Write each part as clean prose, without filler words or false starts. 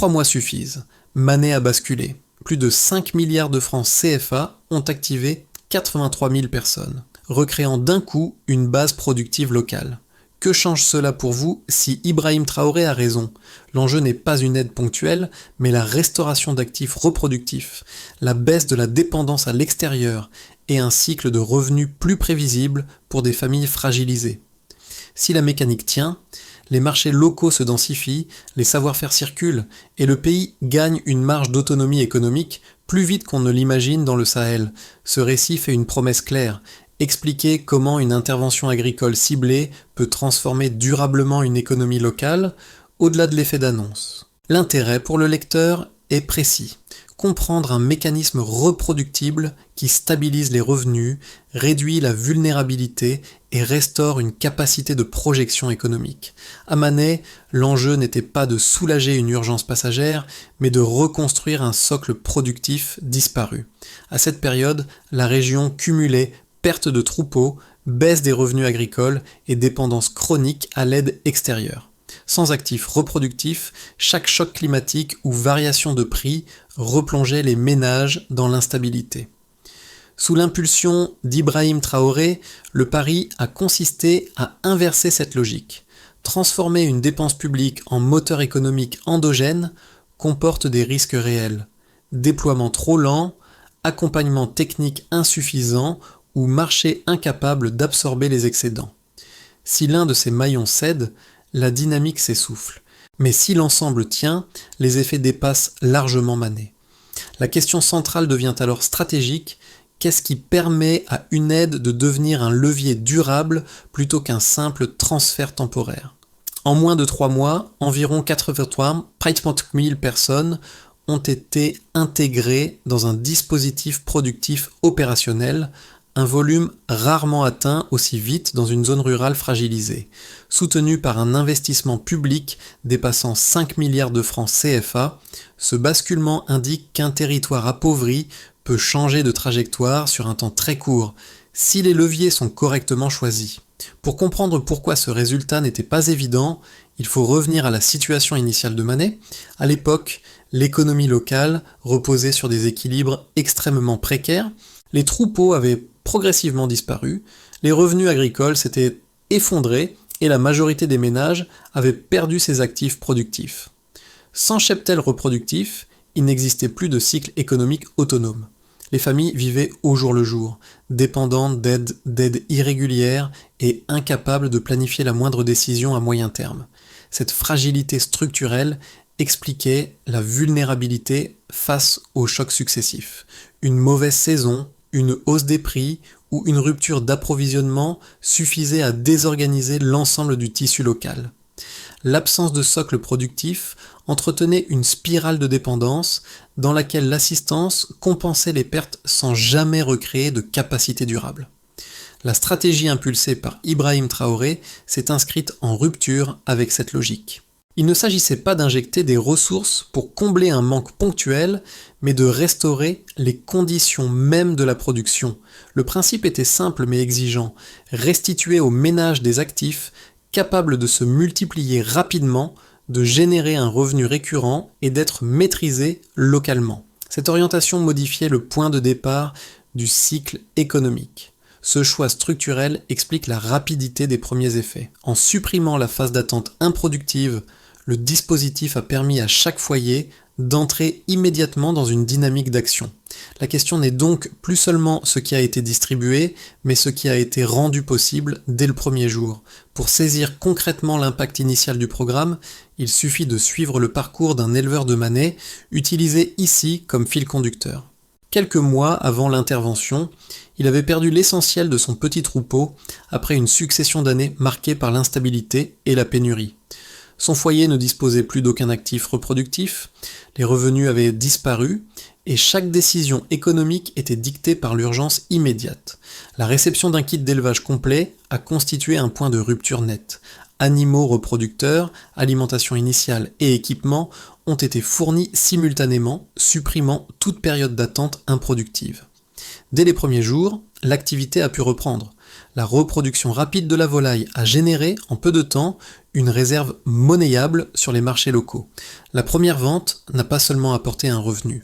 3 mois suffisent. Manet a basculé. Plus de 5 milliards de francs CFA ont activé 83 000 personnes, recréant d'un coup une base productive locale. Que change cela pour vous si Ibrahim Traoré a raison? L'enjeu n'est pas une aide ponctuelle, mais la restauration d'actifs reproductifs, la baisse de la dépendance à l'extérieur et un cycle de revenus plus prévisible pour des familles fragilisées. Si la mécanique tient, les marchés locaux se densifient, les savoir-faire circulent et le pays gagne une marge d'autonomie économique plus vite qu'on ne l'imagine dans le Sahel. Ce récit fait une promesse claire. Expliquer comment une intervention agricole ciblée peut transformer durablement une économie locale, au-delà de l'effet d'annonce. L'intérêt pour le lecteur est précis. Comprendre un mécanisme reproductible qui stabilise les revenus, réduit la vulnérabilité et restaure une capacité de projection économique. À Manet, l'enjeu n'était pas de soulager une urgence passagère, mais de reconstruire un socle productif disparu. À cette période, la région cumulait perte de troupeaux, baisse des revenus agricoles et dépendance chronique à l'aide extérieure. Sans actifs reproductifs, chaque choc climatique ou variation de prix replongeait les ménages dans l'instabilité. Sous l'impulsion d'Ibrahim Traoré, le pari a consisté à inverser cette logique. Transformer une dépense publique en moteur économique endogène comporte des risques réels. Déploiement trop lent, accompagnement technique insuffisant ou marché incapable d'absorber les excédents. Si l'un de ces maillons cède, la dynamique s'essouffle. Mais si l'ensemble tient, les effets dépassent largement Manet. La question centrale devient alors stratégique. Qu'est-ce qui permet à une aide de devenir un levier durable plutôt qu'un simple transfert temporaire? En moins de 3 mois, environ 83 000 personnes ont été intégrées dans un dispositif productif opérationnel, un volume rarement atteint aussi vite dans une zone rurale fragilisée. Soutenu par un investissement public dépassant 5 milliards de francs CFA, ce basculement indique qu'un territoire appauvri peut changer de trajectoire sur un temps très court, si les leviers sont correctement choisis. Pour comprendre pourquoi ce résultat n'était pas évident, il faut revenir à la situation initiale de Manet. À l'époque, l'économie locale reposait sur des équilibres extrêmement précaires, les troupeaux avaient progressivement disparu, les revenus agricoles s'étaient effondrés et la majorité des ménages avaient perdu ses actifs productifs. Sans cheptel reproductif, il n'existait plus de cycle économique autonome. Les familles vivaient au jour le jour, dépendantes d'aides irrégulières et incapables de planifier la moindre décision à moyen terme. Cette fragilité structurelle expliquait la vulnérabilité face aux chocs successifs. Une mauvaise saison, une hausse des prix ou une rupture d'approvisionnement suffisait à désorganiser l'ensemble du tissu local. L'absence de socle productif entretenait une spirale de dépendance dans laquelle l'assistance compensait les pertes sans jamais recréer de capacité durable. La stratégie impulsée par Ibrahim Traoré s'est inscrite en rupture avec cette logique. Il ne s'agissait pas d'injecter des ressources pour combler un manque ponctuel, mais de restaurer les conditions mêmes de la production. Le principe était simple mais exigeant, restituer aux ménages des actifs capables de se multiplier rapidement, de générer un revenu récurrent et d'être maîtrisés localement. Cette orientation modifiait le point de départ du cycle économique. Ce choix structurel explique la rapidité des premiers effets. En supprimant la phase d'attente improductive, le dispositif a permis à chaque foyer d'entrer immédiatement dans une dynamique d'action. La question n'est donc plus seulement ce qui a été distribué, mais ce qui a été rendu possible dès le premier jour. Pour saisir concrètement l'impact initial du programme, il suffit de suivre le parcours d'un éleveur de Manet, utilisé ici comme fil conducteur. Quelques mois avant l'intervention, il avait perdu l'essentiel de son petit troupeau après une succession d'années marquées par l'instabilité et la pénurie. Son foyer ne disposait plus d'aucun actif reproductif, les revenus avaient disparu et chaque décision économique était dictée par l'urgence immédiate. La réception d'un kit d'élevage complet a constitué un point de rupture net. Animaux reproducteurs, alimentation initiale et équipements ont été fournis simultanément, supprimant toute période d'attente improductive. Dès les premiers jours, l'activité a pu reprendre. La reproduction rapide de la volaille a généré, en peu de temps, une réserve monnayable sur les marchés locaux. La première vente n'a pas seulement apporté un revenu,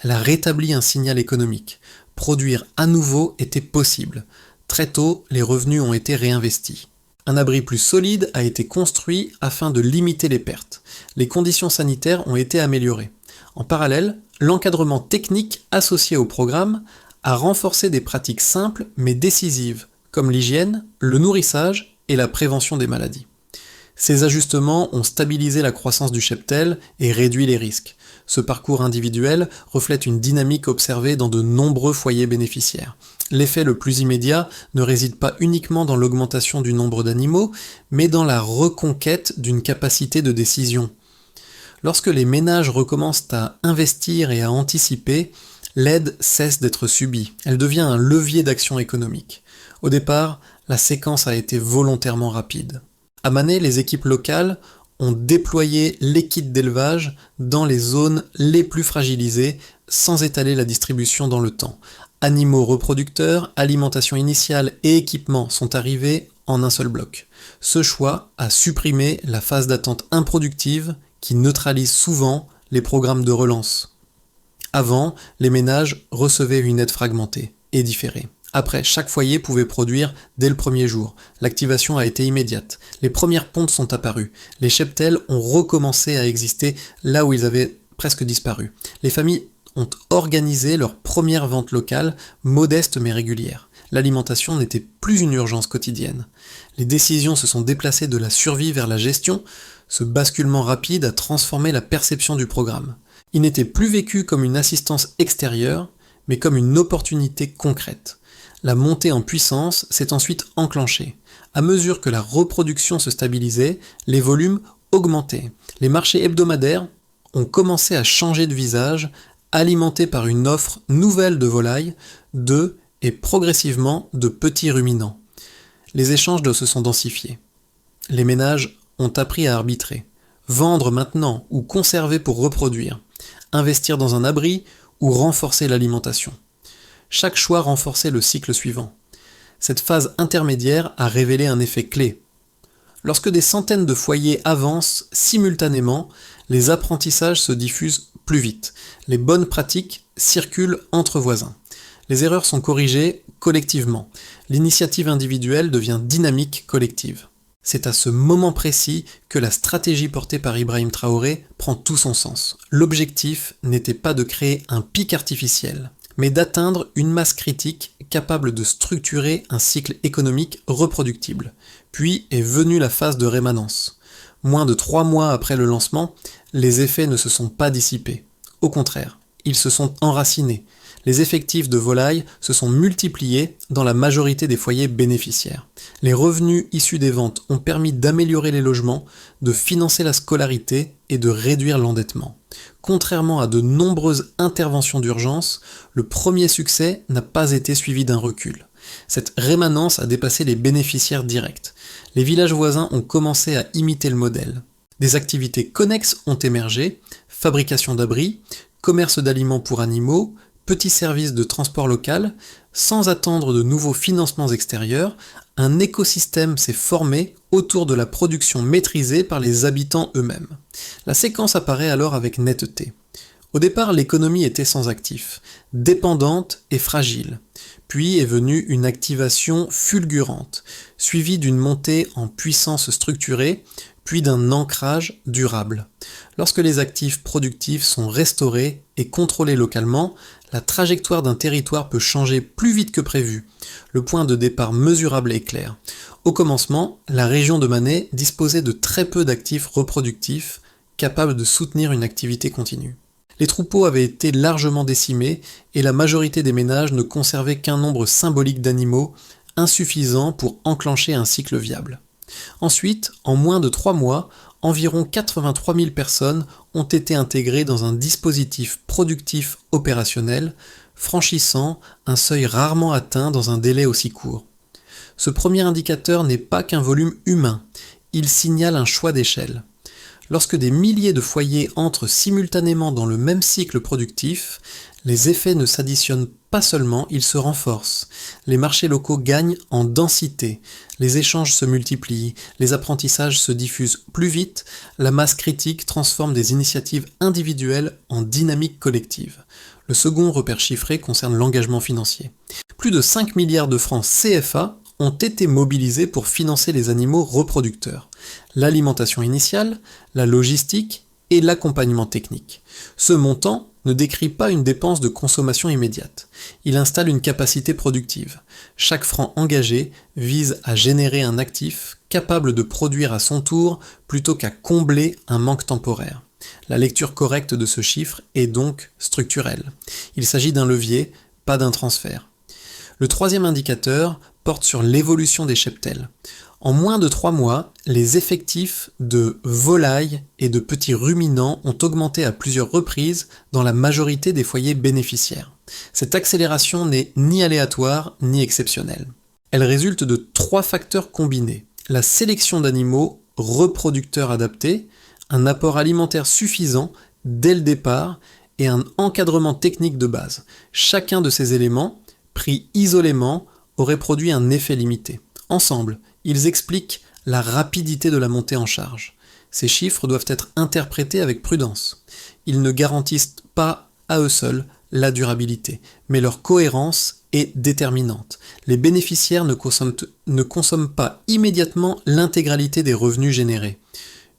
elle a rétabli un signal économique. Produire à nouveau était possible. Très tôt, les revenus ont été réinvestis. Un abri plus solide a été construit afin de limiter les pertes. Les conditions sanitaires ont été améliorées. En parallèle, l'encadrement technique associé au programme a renforcé des pratiques simples mais décisives, comme l'hygiène, le nourrissage et la prévention des maladies. Ces ajustements ont stabilisé la croissance du cheptel et réduit les risques. Ce parcours individuel reflète une dynamique observée dans de nombreux foyers bénéficiaires. L'effet le plus immédiat ne réside pas uniquement dans l'augmentation du nombre d'animaux, mais dans la reconquête d'une capacité de décision. Lorsque les ménages recommencent à investir et à anticiper, l'aide cesse d'être subie. Elle devient un levier d'action économique. Au départ, la séquence a été volontairement rapide. À Mané, les équipes locales ont déployé les kits d'élevage dans les zones les plus fragilisées sans étaler la distribution dans le temps. Animaux reproducteurs, alimentation initiale et équipements sont arrivés en un seul bloc. Ce choix a supprimé la phase d'attente improductive qui neutralise souvent les programmes de relance. Avant, les ménages recevaient une aide fragmentée et différée. Après, chaque foyer pouvait produire dès le premier jour. L'activation a été immédiate. Les premières pontes sont apparues. Les cheptels ont recommencé à exister là où ils avaient presque disparu. Les familles ont organisé leur première vente locale, modeste mais régulière. L'alimentation n'était plus une urgence quotidienne. Les décisions se sont déplacées de la survie vers la gestion. Ce basculement rapide a transformé la perception du programme. Il n'était plus vécu comme une assistance extérieure, mais comme une opportunité concrète. La montée en puissance s'est ensuite enclenchée. À mesure que la reproduction se stabilisait, les volumes augmentaient. Les marchés hebdomadaires ont commencé à changer de visage, alimentés par une offre nouvelle de volailles, d'œufs et progressivement de petits ruminants. Les échanges se sont densifiés. Les ménages ont appris à arbitrer. Vendre maintenant ou conserver pour reproduire. Investir dans un abri ou renforcer l'alimentation. Chaque choix renforçait le cycle suivant. Cette phase intermédiaire a révélé un effet clé. Lorsque des centaines de foyers avancent simultanément, les apprentissages se diffusent plus vite. Les bonnes pratiques circulent entre voisins. Les erreurs sont corrigées collectivement. L'initiative individuelle devient dynamique collective. C'est à ce moment précis que la stratégie portée par Ibrahim Traoré prend tout son sens. L'objectif n'était pas de créer un pic artificiel, mais d'atteindre une masse critique capable de structurer un cycle économique reproductible. Puis est venue la phase de rémanence. Moins de 3 mois après le lancement, les effets ne se sont pas dissipés. Au contraire, ils se sont enracinés. Les effectifs de volailles se sont multipliés dans la majorité des foyers bénéficiaires. Les revenus issus des ventes ont permis d'améliorer les logements, de financer la scolarité et de réduire l'endettement. Contrairement à de nombreuses interventions d'urgence, le premier succès n'a pas été suivi d'un recul. Cette rémanence a dépassé les bénéficiaires directs. Les villages voisins ont commencé à imiter le modèle. Des activités connexes ont émergé, fabrication d'abris, commerce d'aliments pour animaux, petits services de transport local. Sans attendre de nouveaux financements extérieurs, un écosystème s'est formé autour de la production maîtrisée par les habitants eux-mêmes. La séquence apparaît alors avec netteté. Au départ, l'économie était sans actif, dépendante et fragile. Puis est venue une activation fulgurante, suivie d'une montée en puissance structurée, puis d'un ancrage durable. Lorsque les actifs productifs sont restaurés et contrôlés localement, la trajectoire d'un territoire peut changer plus vite que prévu. Le point de départ mesurable est clair. Au commencement, la région de Mané disposait de très peu d'actifs reproductifs capables de soutenir une activité continue. Les troupeaux avaient été largement décimés et la majorité des ménages ne conservaient qu'un nombre symbolique d'animaux, insuffisant pour enclencher un cycle viable. Ensuite, en moins de 3 mois, environ 83 000 personnes ont été intégrées dans un dispositif productif opérationnel, franchissant un seuil rarement atteint dans un délai aussi court. Ce premier indicateur n'est pas qu'un volume humain, il signale un choix d'échelle. Lorsque des milliers de foyers entrent simultanément dans le même cycle productif, les effets ne s'additionnent pas seulement, ils se renforcent. Les marchés locaux gagnent en densité, les échanges se multiplient, les apprentissages se diffusent plus vite, la masse critique transforme des initiatives individuelles en dynamique collective. Le second repère chiffré concerne l'engagement financier. Plus de 5 milliards de francs CFA ont été mobilisés pour financer les animaux reproducteurs, l'alimentation initiale, la logistique et l'accompagnement technique. Ce montant ne décrit pas une dépense de consommation immédiate. Il installe une capacité productive. Chaque franc engagé vise à générer un actif capable de produire à son tour plutôt qu'à combler un manque temporaire. La lecture correcte de ce chiffre est donc structurelle. Il s'agit d'un levier, pas d'un transfert. Le troisième indicateur porte sur l'évolution des cheptels. En moins de 3 mois, les effectifs de volailles et de petits ruminants ont augmenté à plusieurs reprises dans la majorité des foyers bénéficiaires. Cette accélération n'est ni aléatoire ni exceptionnelle. Elle résulte de 3 facteurs combinés. La sélection d'animaux reproducteurs adaptés, un apport alimentaire suffisant dès le départ et un encadrement technique de base. Chacun de ces éléments, pris isolément, aurait produit un effet limité. Ensemble, ils expliquent la rapidité de la montée en charge. Ces chiffres doivent être interprétés avec prudence. Ils ne garantissent pas à eux seuls la durabilité, mais leur cohérence est déterminante. Les bénéficiaires ne consomment pas immédiatement l'intégralité des revenus générés.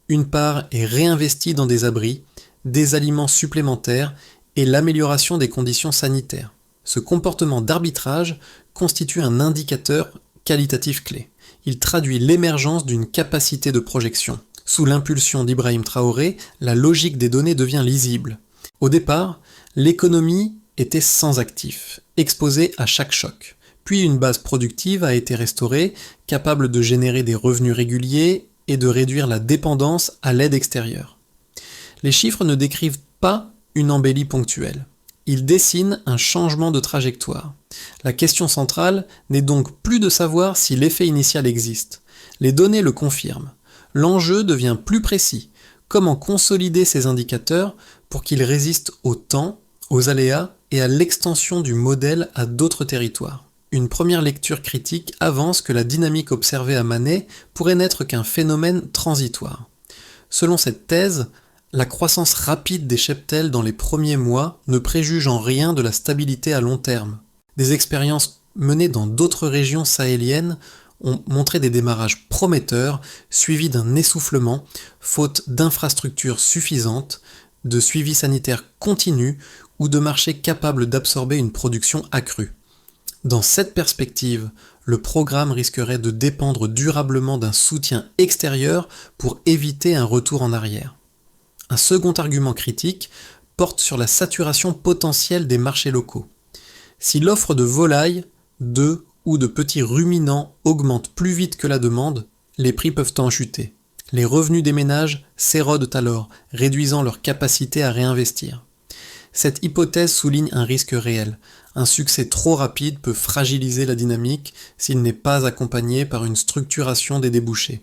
Une part est réinvestie dans des abris, des aliments supplémentaires et l'amélioration des conditions sanitaires. Ce comportement d'arbitrage constitue un indicateur qualitatif clé. Il traduit l'émergence d'une capacité de projection. Sous l'impulsion d'Ibrahim Traoré, la logique des données devient lisible. Au départ, l'économie était sans actifs, exposée à chaque choc. Puis une base productive a été restaurée, capable de générer des revenus réguliers et de réduire la dépendance à l'aide extérieure. Les chiffres ne décrivent pas une embellie ponctuelle. Ils dessinent un changement de trajectoire. La question centrale n'est donc plus de savoir si l'effet initial existe. Les données le confirment. L'enjeu devient plus précis. Comment consolider ces indicateurs pour qu'ils résistent au temps, aux aléas et à l'extension du modèle à d'autres territoires. Une première lecture critique avance que la dynamique observée à Manet pourrait n'être qu'un phénomène transitoire. Selon cette thèse, la croissance rapide des cheptels dans les premiers mois ne préjuge en rien de la stabilité à long terme. Des expériences menées dans d'autres régions sahéliennes ont montré des démarrages prometteurs, suivis d'un essoufflement, faute d'infrastructures suffisantes, de suivi sanitaire continu ou de marchés capables d'absorber une production accrue. Dans cette perspective, le programme risquerait de dépendre durablement d'un soutien extérieur pour éviter un retour en arrière. Un second argument critique porte sur la saturation potentielle des marchés locaux. Si l'offre de volailles, d'œufs ou de petits ruminants augmente plus vite que la demande, les prix peuvent en chuter. Les revenus des ménages s'érodent alors, réduisant leur capacité à réinvestir. Cette hypothèse souligne un risque réel. Un succès trop rapide peut fragiliser la dynamique s'il n'est pas accompagné par une structuration des débouchés.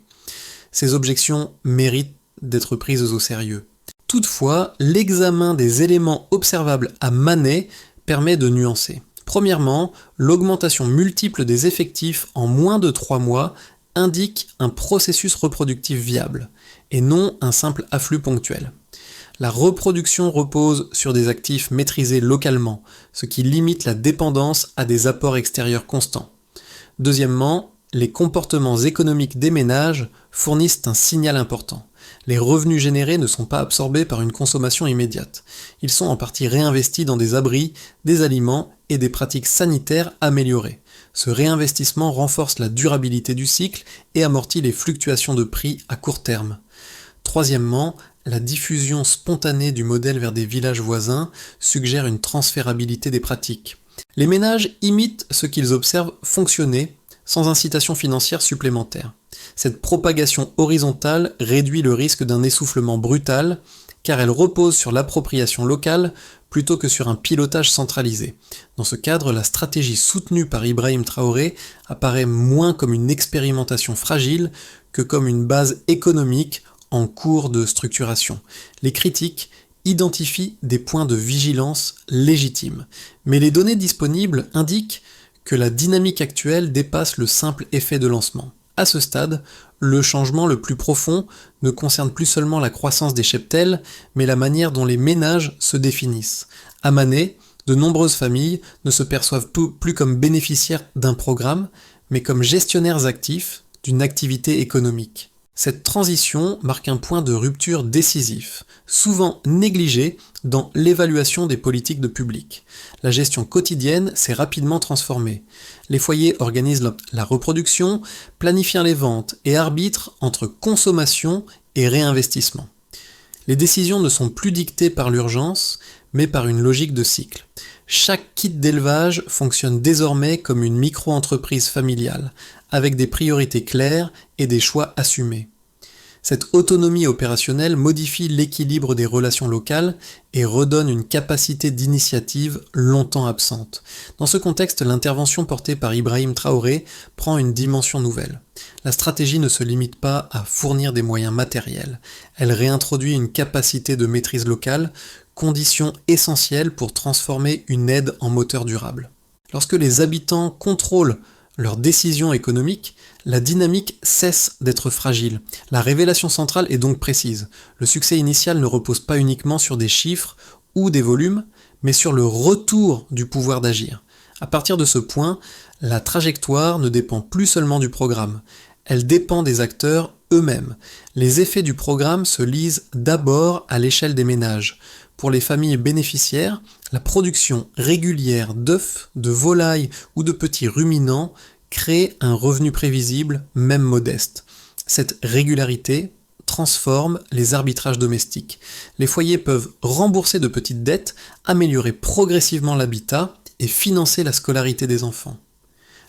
Ces objections méritent d'être prises au sérieux. Toutefois, l'examen des éléments observables à Manet permet de nuancer. Premièrement, l'augmentation multiple des effectifs en moins de 3 mois indique un processus reproductif viable, et non un simple afflux ponctuel. La reproduction repose sur des actifs maîtrisés localement, ce qui limite la dépendance à des apports extérieurs constants. Deuxièmement, les comportements économiques des ménages fournissent un signal important. Les revenus générés ne sont pas absorbés par une consommation immédiate. Ils sont en partie réinvestis dans des abris, des aliments et des pratiques sanitaires améliorées. Ce réinvestissement renforce la durabilité du cycle et amortit les fluctuations de prix à court terme. Troisièmement, la diffusion spontanée du modèle vers des villages voisins suggère une transférabilité des pratiques. Les ménages imitent ce qu'ils observent fonctionner sans incitation financière supplémentaire. Cette propagation horizontale réduit le risque d'un essoufflement brutal car elle repose sur l'appropriation locale plutôt que sur un pilotage centralisé. Dans ce cadre, la stratégie soutenue par Ibrahim Traoré apparaît moins comme une expérimentation fragile que comme une base économique en cours de structuration. Les critiques identifie des points de vigilance légitimes, mais les données disponibles indiquent que la dynamique actuelle dépasse le simple effet de lancement. À ce stade, le changement le plus profond ne concerne plus seulement la croissance des cheptels, mais la manière dont les ménages se définissent. À Mané, de nombreuses familles ne se perçoivent plus comme bénéficiaires d'un programme, mais comme gestionnaires actifs d'une activité économique. Cette transition marque un point de rupture décisif, souvent négligé dans l'évaluation des politiques de public. La gestion quotidienne s'est rapidement transformée. Les foyers organisent la reproduction, planifient les ventes et arbitrent entre consommation et réinvestissement. Les décisions ne sont plus dictées par l'urgence, mais par une logique de cycle. Chaque kit d'élevage fonctionne désormais comme une micro-entreprise familiale, avec des priorités claires et des choix assumés. Cette autonomie opérationnelle modifie l'équilibre des relations locales et redonne une capacité d'initiative longtemps absente. Dans ce contexte, l'intervention portée par Ibrahim Traoré prend une dimension nouvelle. La stratégie ne se limite pas à fournir des moyens matériels, elle réintroduit une capacité de maîtrise locale, condition essentielle pour transformer une aide en moteur durable. Lorsque les habitants contrôlent leurs décisions économiques, la dynamique cesse d'être fragile. La révélation centrale est donc précise. Le succès initial ne repose pas uniquement sur des chiffres ou des volumes, mais sur le retour du pouvoir d'agir. À partir de ce point, la trajectoire ne dépend plus seulement du programme, elle dépend des acteurs eux-mêmes. Les effets du programme se lisent d'abord à l'échelle des ménages. Pour les familles bénéficiaires, la production régulière d'œufs, de volailles ou de petits ruminants crée un revenu prévisible, même modeste. Cette régularité transforme les arbitrages domestiques. Les foyers peuvent rembourser de petites dettes, améliorer progressivement l'habitat et financer la scolarité des enfants.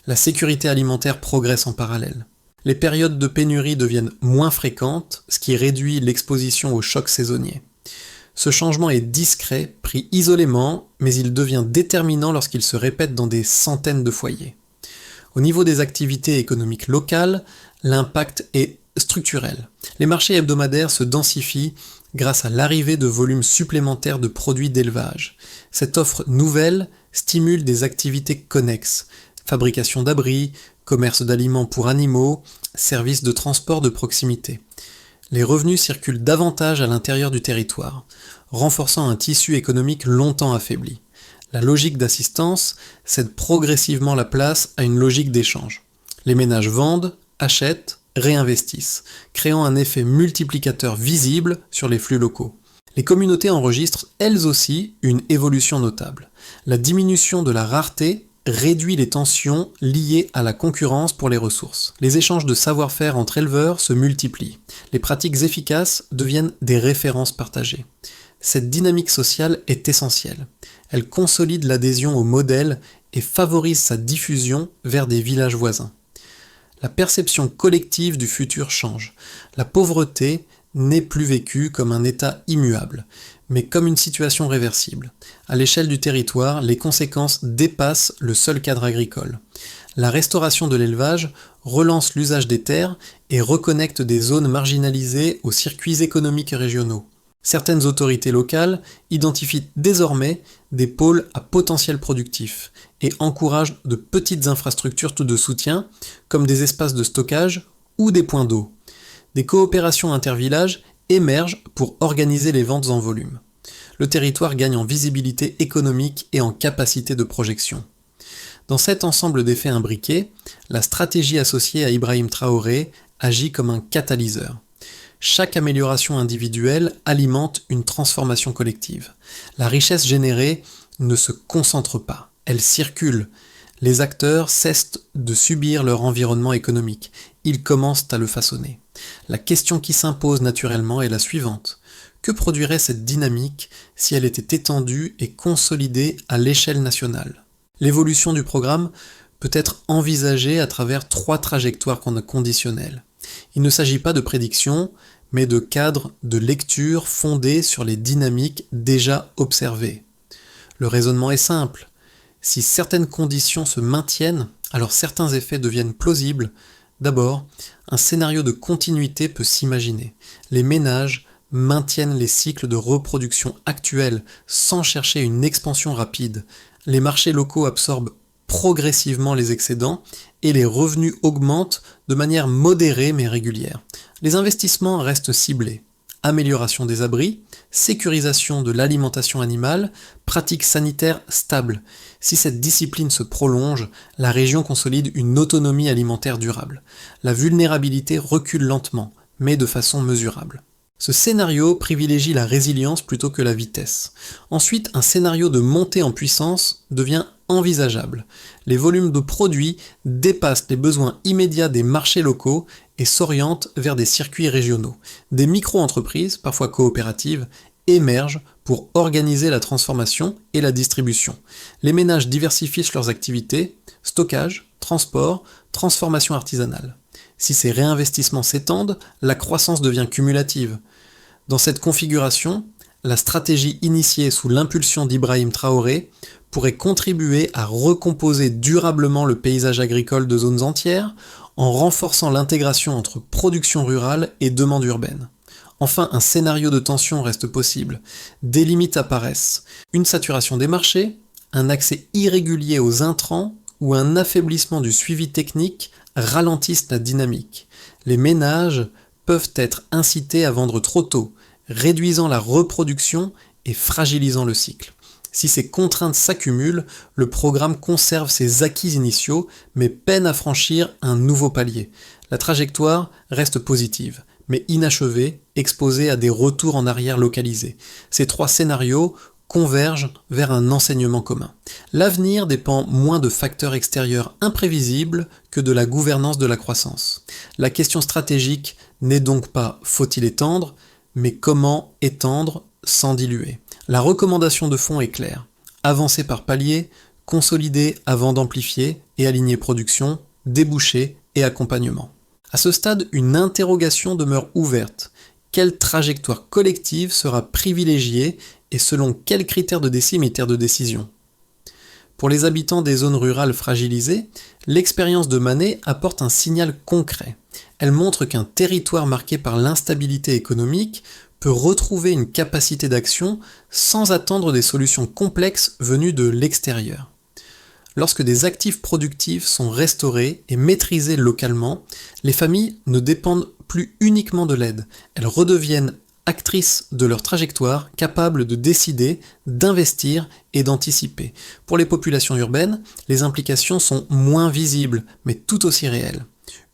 La sécurité alimentaire progresse en parallèle. Les périodes de pénurie deviennent moins fréquentes, ce qui réduit l'exposition aux chocs saisonniers. Ce changement est discret, pris isolément, mais il devient déterminant lorsqu'il se répète dans des centaines de foyers. Au niveau des activités économiques locales, l'impact est structurel. Les marchés hebdomadaires se densifient grâce à l'arrivée de volumes supplémentaires de produits d'élevage. Cette offre nouvelle stimule des activités connexes, fabrication d'abris, commerce d'aliments pour animaux, services de transport de proximité. Les revenus circulent davantage à l'intérieur du territoire, renforçant un tissu économique longtemps affaibli. La logique d'assistance cède progressivement la place à une logique d'échange. Les ménages vendent, achètent, réinvestissent, créant un effet multiplicateur visible sur les flux locaux. Les communautés enregistrent elles aussi une évolution notable. La diminution de la rareté réduit les tensions liées à la concurrence pour les ressources. Les échanges de savoir-faire entre éleveurs se multiplient. Les pratiques efficaces deviennent des références partagées. Cette dynamique sociale est essentielle. Elle consolide l'adhésion au modèle et favorise sa diffusion vers des villages voisins. La perception collective du futur change. La pauvreté n'est plus vécue comme un état immuable, mais comme une situation réversible. À l'échelle du territoire, les conséquences dépassent le seul cadre agricole. La restauration de l'élevage relance l'usage des terres et reconnecte des zones marginalisées aux circuits économiques régionaux. Certaines autorités locales identifient désormais des pôles à potentiel productif et encouragent de petites infrastructures de soutien, comme des espaces de stockage ou des points d'eau. Des coopérations intervillages émergent pour organiser les ventes en volume. Le territoire gagne en visibilité économique et en capacité de projection. Dans cet ensemble d'effets imbriqués, la stratégie associée à Ibrahim Traoré agit comme un catalyseur. Chaque amélioration individuelle alimente une transformation collective. La richesse générée ne se concentre pas, elle circule. Les acteurs cessent de subir leur environnement économique, ils commencent à le façonner. La question qui s'impose naturellement est la suivante. Que produirait cette dynamique si elle était étendue et consolidée à l'échelle nationale ? L'évolution du programme peut être envisagée à travers 3 trajectoires conditionnelles. Il ne s'agit pas de prédictions, mais de cadres de lecture fondés sur les dynamiques déjà observées. Le raisonnement est simple. Si certaines conditions se maintiennent, alors certains effets deviennent plausibles. D'abord, un scénario de continuité peut s'imaginer. Les ménages maintiennent les cycles de reproduction actuels sans chercher une expansion rapide. Les marchés locaux absorbent progressivement les excédents et les revenus augmentent de manière modérée mais régulière. Les investissements restent ciblés. Amélioration des abris, sécurisation de l'alimentation animale, pratiques sanitaires stables. Si cette discipline se prolonge, la région consolide une autonomie alimentaire durable. La vulnérabilité recule lentement, mais de façon mesurable. Ce scénario privilégie la résilience plutôt que la vitesse. Ensuite, un scénario de montée en puissance devient envisageable. Les volumes de produits dépassent les besoins immédiats des marchés locaux et s'orientent vers des circuits régionaux. Des micro-entreprises, parfois coopératives, émergent pour organiser la transformation et la distribution. Les ménages diversifient leurs activités, stockage, transport, transformation artisanale. Si ces réinvestissements s'étendent, la croissance devient cumulative. Dans cette configuration, la stratégie initiée sous l'impulsion d'Ibrahim Traoré pourrait contribuer à recomposer durablement le paysage agricole de zones entières en renforçant l'intégration entre production rurale et demande urbaine. Enfin, un scénario de tension reste possible. Des limites apparaissent. Une saturation des marchés, un accès irrégulier aux intrants ou un affaiblissement du suivi technique ralentissent la dynamique. Les ménages peuvent être incités à vendre trop tôt, réduisant la reproduction et fragilisant le cycle. Si ces contraintes s'accumulent, le programme conserve ses acquis initiaux, mais peine à franchir un nouveau palier. La trajectoire reste positive, mais inachevée, exposée à des retours en arrière localisés. Ces trois scénarios convergent vers un enseignement commun. L'avenir dépend moins de facteurs extérieurs imprévisibles que de la gouvernance de la croissance. La question stratégique n'est donc pas faut-il étendre, mais comment étendre sans diluer. La recommandation de fond est claire. Avancer par paliers, consolider avant d'amplifier et aligner production, débouchés et accompagnement. À ce stade, une interrogation demeure ouverte. Quelle trajectoire collective sera privilégiée et selon quels critères de décimètre de décision? Pour les habitants des zones rurales fragilisées, l'expérience de Manet apporte un signal concret. Elle montre qu'un territoire marqué par l'instabilité économique peut retrouver une capacité d'action sans attendre des solutions complexes venues de l'extérieur. Lorsque des actifs productifs sont restaurés et maîtrisés localement, les familles ne dépendent plus uniquement de l'aide. Elles redeviennent actrices de leur trajectoire, capables de décider, d'investir et d'anticiper. Pour les populations urbaines, les implications sont moins visibles, mais tout aussi réelles.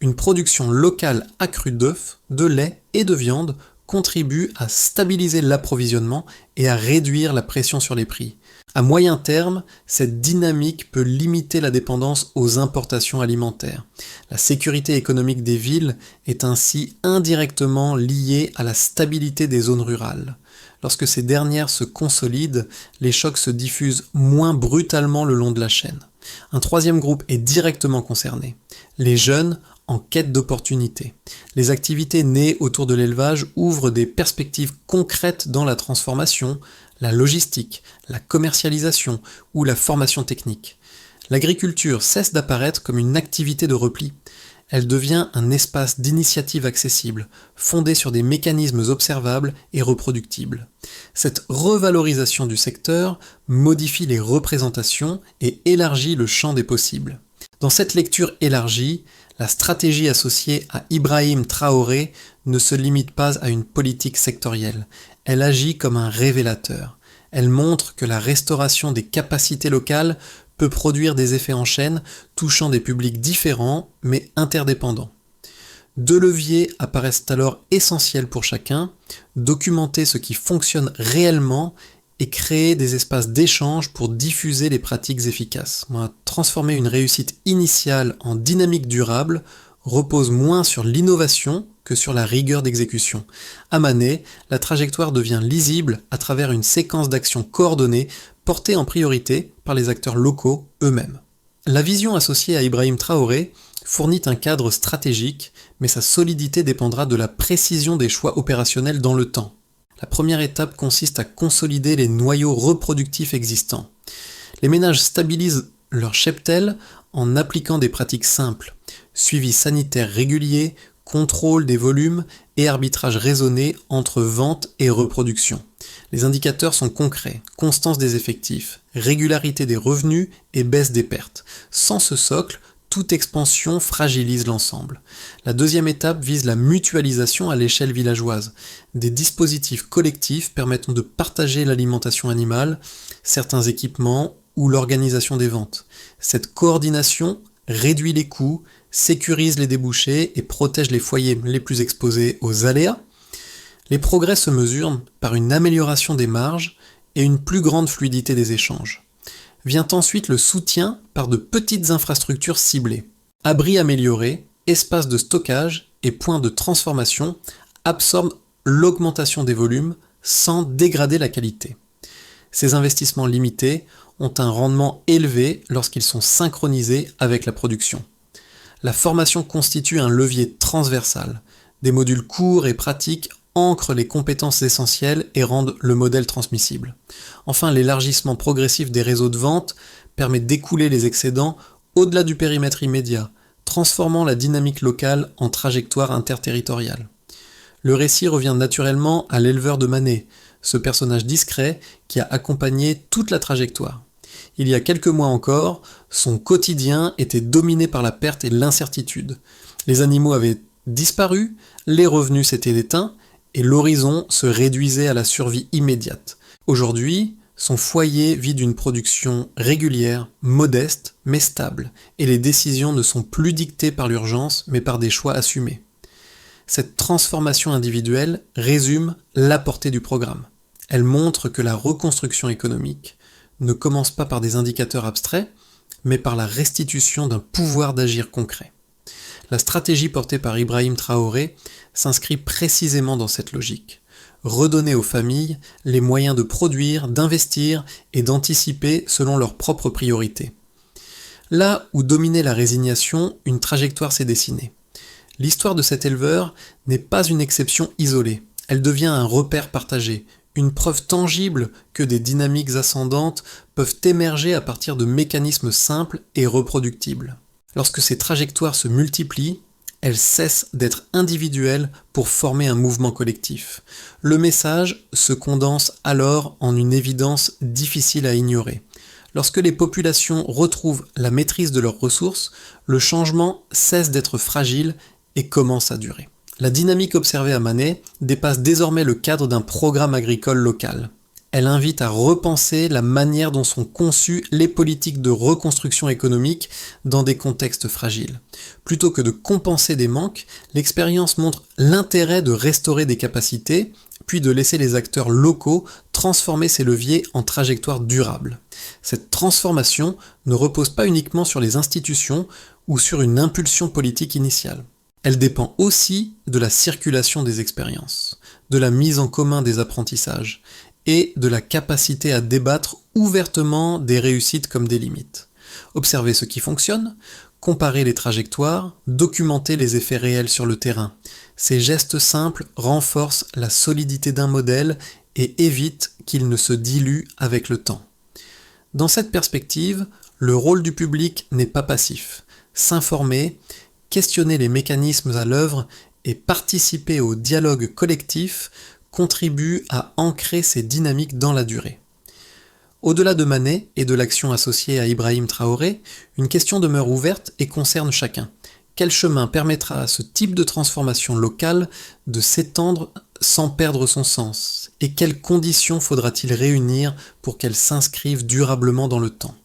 Une production locale accrue d'œufs, de lait et de viande contribue à stabiliser l'approvisionnement et à réduire la pression sur les prix. À moyen terme, cette dynamique peut limiter la dépendance aux importations alimentaires. La sécurité économique des villes est ainsi indirectement liée à la stabilité des zones rurales. Lorsque ces dernières se consolident, les chocs se diffusent moins brutalement le long de la chaîne. Un troisième groupe est directement concerné, les jeunes en quête d'opportunités. Les activités nées autour de l'élevage ouvrent des perspectives concrètes dans la transformation, la logistique, la commercialisation ou la formation technique. L'agriculture cesse d'apparaître comme une activité de repli. Elle devient un espace d'initiative accessible, fondé sur des mécanismes observables et reproductibles. Cette revalorisation du secteur modifie les représentations et élargit le champ des possibles. Dans cette lecture élargie, la stratégie associée à Ibrahim Traoré ne se limite pas à une politique sectorielle. Elle agit comme un révélateur. Elle montre que la restauration des capacités locales peut produire des effets en chaîne touchant des publics différents mais interdépendants. Deux leviers apparaissent alors essentiels pour chacun, documenter ce qui fonctionne réellement et créer des espaces d'échange pour diffuser les pratiques efficaces. Transformer une réussite initiale en dynamique durable repose moins sur l'innovation que sur la rigueur d'exécution. À Manet, la trajectoire devient lisible à travers une séquence d'actions coordonnées portée en priorité par les acteurs locaux eux-mêmes. La vision associée à Ibrahim Traoré fournit un cadre stratégique, mais sa solidité dépendra de la précision des choix opérationnels dans le temps. La première étape consiste à consolider les noyaux reproductifs existants. Les ménages stabilisent leur cheptel en appliquant des pratiques simples, suivi sanitaire régulier, contrôle des volumes et arbitrage raisonné entre vente et reproduction. Les indicateurs sont concrets, constance des effectifs, régularité des revenus et baisse des pertes. Sans ce socle, toute expansion fragilise l'ensemble. La deuxième étape vise la mutualisation à l'échelle villageoise. Des dispositifs collectifs permettant de partager l'alimentation animale, certains équipements ou l'organisation des ventes. Cette coordination réduit les coûts, sécurise les débouchés et protège les foyers les plus exposés aux aléas. Les progrès se mesurent par une amélioration des marges et une plus grande fluidité des échanges. Vient ensuite le soutien par de petites infrastructures ciblées. Abris améliorés, espaces de stockage et points de transformation absorbent l'augmentation des volumes sans dégrader la qualité. Ces investissements limités ont un rendement élevé lorsqu'ils sont synchronisés avec la production. La formation constitue un levier transversal. Des modules courts et pratiques ancrent les compétences essentielles et rendent le modèle transmissible. Enfin, l'élargissement progressif des réseaux de vente permet d'écouler les excédents au-delà du périmètre immédiat, transformant la dynamique locale en trajectoire interterritoriale. Le récit revient naturellement à l'éleveur de Manet, ce personnage discret qui a accompagné toute la trajectoire. Il y a quelques mois encore, son quotidien était dominé par la perte et l'incertitude. Les animaux avaient disparu, les revenus s'étaient éteints, et l'horizon se réduisait à la survie immédiate. Aujourd'hui, son foyer vit d'une production régulière, modeste, mais stable, et les décisions ne sont plus dictées par l'urgence, mais par des choix assumés. Cette transformation individuelle résume la portée du programme. Elle montre que la reconstruction économique ne commence pas par des indicateurs abstraits, mais par la restitution d'un pouvoir d'agir concret. La stratégie portée par Ibrahim Traoré s'inscrit précisément dans cette logique. Redonner aux familles les moyens de produire, d'investir et d'anticiper selon leurs propres priorités. Là où dominait la résignation, une trajectoire s'est dessinée. L'histoire de cet éleveur n'est pas une exception isolée. Elle devient un repère partagé, une preuve tangible que des dynamiques ascendantes peuvent émerger à partir de mécanismes simples et reproductibles. Lorsque ces trajectoires se multiplient, elles cessent d'être individuelles pour former un mouvement collectif. Le message se condense alors en une évidence difficile à ignorer. Lorsque les populations retrouvent la maîtrise de leurs ressources, le changement cesse d'être fragile et commence à durer. La dynamique observée à Manet dépasse désormais le cadre d'un programme agricole local. Elle invite à repenser la manière dont sont conçues les politiques de reconstruction économique dans des contextes fragiles. Plutôt que de compenser des manques, l'expérience montre l'intérêt de restaurer des capacités, puis de laisser les acteurs locaux transformer ces leviers en trajectoires durables. Cette transformation ne repose pas uniquement sur les institutions ou sur une impulsion politique initiale. Elle dépend aussi de la circulation des expériences, de la mise en commun des apprentissages, et de la capacité à débattre ouvertement des réussites comme des limites. Observer ce qui fonctionne, comparer les trajectoires, documenter les effets réels sur le terrain. Ces gestes simples renforcent la solidité d'un modèle et évitent qu'il ne se dilue avec le temps. Dans cette perspective, le rôle du public n'est pas passif. S'informer, questionner les mécanismes à l'œuvre et participer au dialogue collectif contribue à ancrer ces dynamiques dans la durée. Au-delà de Manet et de l'action associée à Ibrahim Traoré, une question demeure ouverte et concerne chacun. Quel chemin permettra à ce type de transformation locale de s'étendre sans perdre son sens? Et quelles conditions faudra-t-il réunir pour qu'elle s'inscrive durablement dans le temps?